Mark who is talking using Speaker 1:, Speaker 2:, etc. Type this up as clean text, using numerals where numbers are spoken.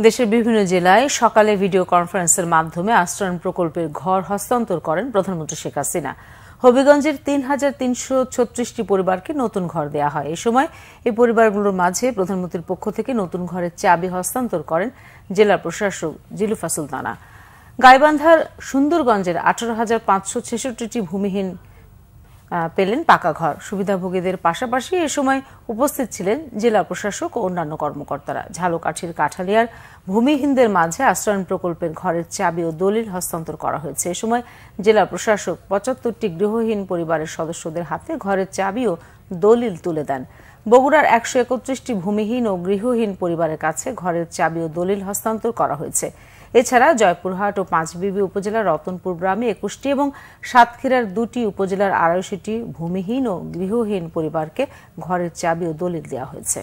Speaker 1: দেশের বিভিন্ন জেলায় সকালে ভিডিও কনফারেন্সের মাধ্যমে আশ্রয়ণ প্রকল্পের ঘর হস্তান্তর করেন প্রধানমন্ত্রী শেখ হাসিনা। হবিগঞ্জের ৩,৩৩৬টি পরিবারকে নতুন ঘর দেয়া হয়। এই সময় এই পরিবারগুলোর মাঝে প্রধানমন্ত্রীর পক্ষ থেকে নতুন ঘরের চাবি হস্তান্তর করেন জেলা প্রশাসক জিলুফা সুলতানা। গাইবান্ধার সুন্দরগঞ্জের ১৮,৫৬৬টি ভূমিহীন পেলেন পাকা ঘর। সুবিধাভোগীদের পাশাপাশি এ সময় উপস্থিত ছিলেন জেলা প্রশাসক ও অন্যান্য কর্মকর্তারা। ঝালকাঠির কাঠালিয়ার ভূমিহীনদের মাঝে আশ্রয়ণ প্রকল্পের ঘরের চাবি ও দলিল হস্তান্তর করা হয়েছে। এ সময় জেলা প্রশাসক ৭৫টি গৃহহীন পরিবারের সদস্যদের হাতে ঘরের চাবি ও দলিল তুলে দেন। বগুড়ার ১৩১টি ভূমিহীন ও গৃহহীন পরিবারের কাছে ঘরের চাবি ও দলিল হস্তান্তর করা হয়েছে। এছাড়া জয়পুরহাট ও পাঁচবিবি উপজেলার রতনপুর গ্রামে ২১টি এবং সাতক্ষীরার ২টি উপজেলার ৮২টি ভূমিহীন ও গৃহহীন পরিবারকে ঘরের চাবি ও দলিল দেওয়া হয়েছে।